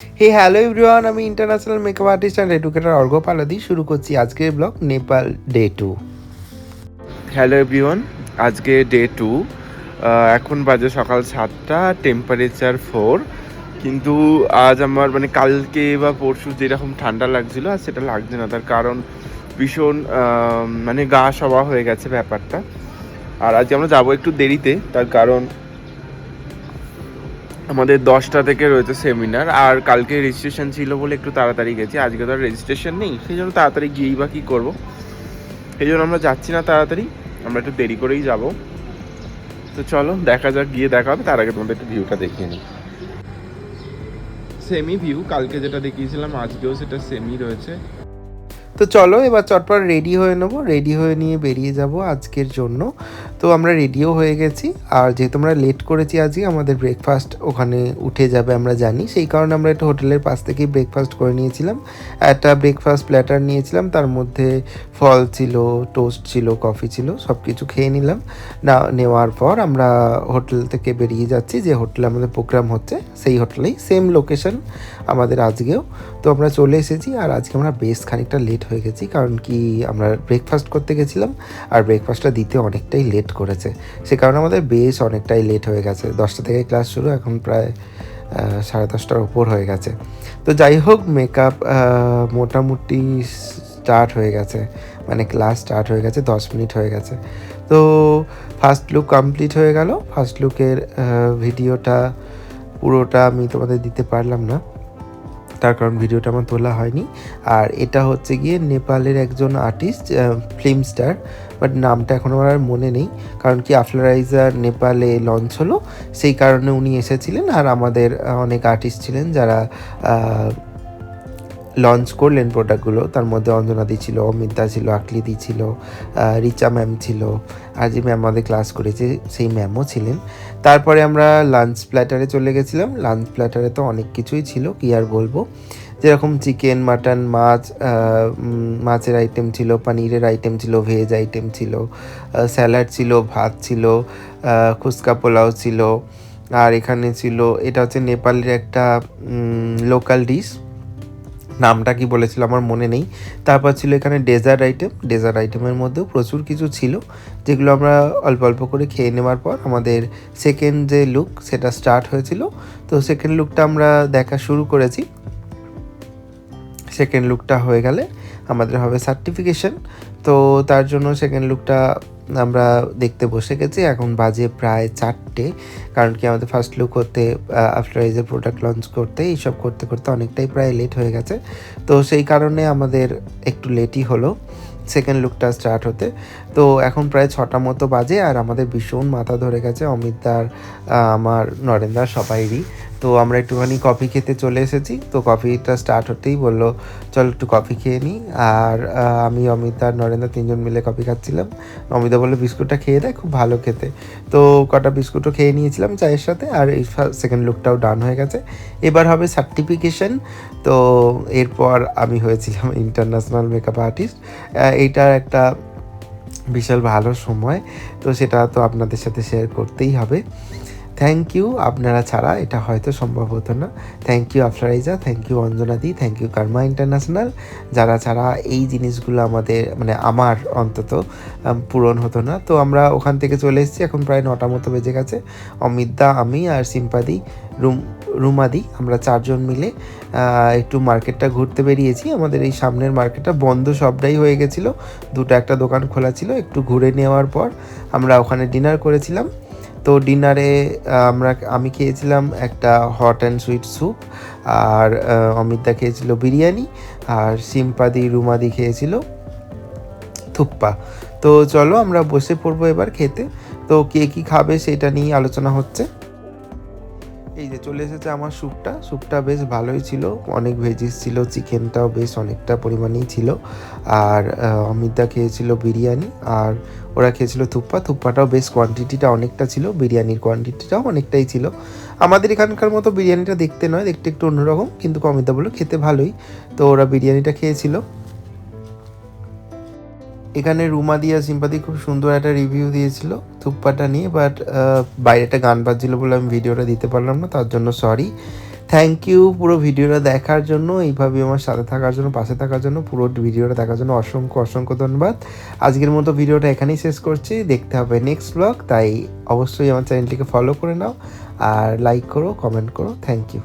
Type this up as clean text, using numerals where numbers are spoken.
Hello everyone, আমি international makeup artist and educator Arghya পালাদি শুরু করছি আজকের blog Nepal day 2। Hello everyone, আজকে ডে 2। এখন বাজে সকাল 7টা, টেম্পারেচার 4। কিন্তু আজ আমার কালকে বা পরশু যেরকম ঠান্ডা লাগছিল আর সেটা লাগছে না। তার কারণ ভীষণ গা সওয়া হয়ে গেছে ব্যাপারটা। আর আজকে আমরা যাবো একটু দেরিতে, তার কারণ আমাদের 10টা থেকে রয়েছে সেমিনার। আর কালকে রেজিস্ট্রেশন ছিল বলে একটু তাড়াতাড়ি গেছি। আজকে তো আর রেজিস্ট্রেশন নেই, সেই জন্য তাড়াতাড়ি গিয়েই বা কী করবো, সেই জন্য আমরা যাচ্ছি না তাড়াতাড়ি, আমরা একটু দেরি করেই যাবো। তো চলো দেখা যাক, গিয়ে দেখা হবে। তার আগে তোমাদের একটু ভিউটা দেখিয়ে নিই। সেমি ভিউ, কালকে যেটা দেখিয়েছিলাম আজকেও সেটা সেমি রয়েছে। তো চলো এবার চটপট রেডি হয়ে নেবো, রেডি হয়ে নিয়ে বেরিয়ে যাব আজকের জন্য। তো আমরা রেডিও হয়ে গেছি, আর যেহেতু আমরা লেট করেছি আজকে, আমাদের ব্রেকফাস্ট ওখানে উঠে যাবে আমরা জানি, সেই কারণে আমরা একটু হোটেলের পাশ থেকেই ব্রেকফাস্ট করে নিয়েছিলাম। একটা ব্রেকফাস্ট প্ল্যাটার নিয়েছিলাম, তার মধ্যে ফল ছিল, টোস্ট ছিল, কফি ছিল, সব কিছু খেয়ে নিলাম। নেওয়ার পর আমরা হোটেল থেকে বেরিয়ে যাচ্ছি, যে হোটেলে আমাদের প্রোগ্রাম হচ্ছে সেই হোটেলেই, সেম লোকেশন আমাদের আজকেও। তো আমরা চলে এসেছি, আর আজকে আমরা বেশ খানিকটা লেট হয়ে গেছি, কারণ কি আমরা ব্রেকফাস্ট করতে গেছিলাম আর ব্রেকফাস্টটা দিতে অনেকটাই লেট করেছে, সে কারণে আমাদের বেশ অনেকটাই লেট হয়ে গেছে। 10টা থেকে ক্লাস শুরু, এখন প্রায় 10:30টার ওপর হয়ে গেছে। তো যাই হোক, মেকআপ মোটামুটি স্টার্ট হয়ে গেছে, মানে ক্লাস স্টার্ট হয়ে গেছে, 10 মিনিট হয়ে গেছে। তো ফার্স্ট লুক কমপ্লিট হয়ে গেল। ফার্স্ট লুকের ভিডিওটা পুরোটা আমি তোমাদের দিতে পারলাম না, তার কারণ ভিডিওটা আমার তোলা হয়নি। আর এটা হচ্ছে গিয়ে নেপালের একজন আর্টিস্ট, ফিল্ম স্টার, বাট নামটা এখন আমার আর মনে নেই, কারণ কি আফলারাইজার নেপালে লঞ্চ হলো, সেই কারণে উনি এসেছিলেন। আর আমাদের অনেক আর্টিস্ট ছিলেন যারা লঞ্চ করলেন প্রোডাক্টগুলো, তার মধ্যে অঞ্জনাদি ছিল, অমিতা ছিল, আকলিদি ছিল, রিচা ম্যাম ছিল, আর যে ম্যাম আমাদের ক্লাস করেছে সেই ম্যামও ছিলেন। তারপরে আমরা লাঞ্চ প্ল্যাটারে চলে গেছিলাম। লাঞ্চ প্ল্যাটারে তো অনেক কিছুই ছিল, কী আর বলবো, যেরকম চিকেন, মাটন, মাছ, মাছের আইটেম ছিল, পনিরের আইটেম ছিল, ভেজ আইটেম ছিল, স্যালাড ছিল, ভাত ছিল, ফুচকা পোলাও ছিল। আর এখানে ছিল, এটা হচ্ছে নেপালের একটা লোকাল ডিশ, নামটা কি বলেছিল আমার মনে নেই। তারপর ছিল এখানে ডেজার্ট আইটেম, ডেজার্ট আইটেমের মধ্যেও প্রচুর কিছু ছিল, যেগুলো আমরা অল্প অল্প করে খেয়ে নেওয়ার পর আমাদের সেকেন্ড যে লুক সেটা স্টার্ট হয়েছিল। তো সেকেন্ড লুকটা আমরা দেখা শুরু করেছি। সেকেন্ড লুকটা হয়ে গেলে আমাদের হবে সার্টিফিকেশন। তো তার জন্য সেকেন্ড লুকটা আমরা দেখতে বসে গেছি। এখন বাজে প্রায় 4টে, কারণ কি আমাদের ফার্স্ট লুক হতে, আফটারাইজের প্রোডাক্ট লঞ্চ করতে, এইসব করতে করতে অনেকটাই প্রায় লেট হয়ে গেছে। তো সেই কারণে আমাদের একটু লেটই হলো সেকেন্ড লুকটা স্টার্ট হতে। তো এখন প্রায় 6টা মতো বাজে, আর আমাদের ভীষণ মাথা ধরে গেছে, অমিতদার, আমার, নরেন্দার, সবাইরই। তো আমরা একটুখানি কফি খেতে চলে এসেছি। তো কফিটা স্টার্ট হতেই বললো চল একটু কফি খেয়ে নিই। আর আমি, অমিতা আর নরেন্দ্র 3জন মিলে কফি খাচ্ছিলাম। অমিতা বললো বিস্কুটটা খেয়ে দেয়, খুব ভালো খেতে। তো কটা বিস্কুটও খেয়ে নিয়েছিলাম চায়ের সাথে। আর এই সেকেন্ড লুকটাও ডান হয়ে গেছে, এবার হবে সার্টিফিকেশন। তো এরপর আমি হয়েছিলাম ইন্টারন্যাশনাল মেকআপ আর্টিস্ট। এইটার একটা বিশাল ভালো সময়, তো সেটা তো আপনাদের সাথে শেয়ার করতেই হবে। থ্যাংক ইউ, আপনারা ছাড়া এটা হয়তো সম্ভব হতো না। থ্যাংক ইউ আফলারাইজা, থ্যাংক ইউ অঞ্জনাদি, থ্যাংক ইউ কার্মা ইন্টারন্যাশনাল, যারা ছাড়া এই জিনিসগুলো আমাদের, আমার অন্তত পূরণ হতো না। তো আমরা ওখান থেকে চলে এসেছি, এখন প্রায় 9টা মতো বেজে গেছে। অমিতদা, আমি আর সিম্পাদি, রুমাদি, আমরা 4জন মিলে একটু মার্কেটটা ঘুরতে বেরিয়েছি। আমাদের এই সামনের মার্কেটটা বন্ধ সবটাই হয়ে গেছিলো, একটা দোকান খোলা ছিল। একটু ঘুরে নেওয়ার পর আমরা ওখানে ডিনার করেছিলাম। তো ডিনারে আমি খেয়েছিলাম একটা হট অ্যান্ড সুইট স্যুপ, আর অমিতদা খেয়েছিল বিরিয়ানি, আর সিম্পাদি, রুমাদি খেয়েছিল থুপ্পা। তো চলো আমরা বসে পড়বো এবার খেতে। তো কে কী খাবে সেটা নিয়ে আলোচনা হচ্ছে। এই যে চলে এসেছে আমার স্যুপটা বেশ ভালোই ছিল, অনেক ভেজিস ছিল, চিকেনটাও বেশ অনেকটা পরিমাণেই ছিল। আর অমিতদা খেয়েছিল বিরিয়ানি, আর ওরা খেয়েছিল থুপ্পাটাও বেশ কোয়ান্টিটিটা অনেকটা ছিল, বিরিয়ানির কোয়ান্টিটিটাও অনেকটাই ছিল। আমাদের এখানকার মতো বিরিয়ানিটা দেখতে নয়, দেখতে একটু অন্যরকম, কিন্তু অমিতদা বললো খেতে ভালোই। তো ওরা বিরিয়ানিটা খেয়েছিল। এখানে রুমাদি আর সিম্পাদি খুব সুন্দর একটা রিভিউ দিয়েছিল থুপ্পাটা নিয়ে, বাট বাইরে একটা গান বাজছিল বলে আমি ভিডিওটা দিতে পারলাম না, তার জন্য সরি। থ্যাংক ইউ পুরো ভিডিওটা দেখার জন্য, এইভাবে আমার সাথে থাকার জন্য, পাশে থাকার জন্য, পুরো ভিডিওটা দেখার জন্য অসংখ্য ধন্যবাদ। আজকের মতো ভিডিওটা এখানেই শেষ করছি। দেখতে হবে নেক্সট ব্লগ, তাই অবশ্যই আমার চ্যানেলটিকে ফলো করে নাও আর লাইক করো, কমেন্ট করো। Thank you.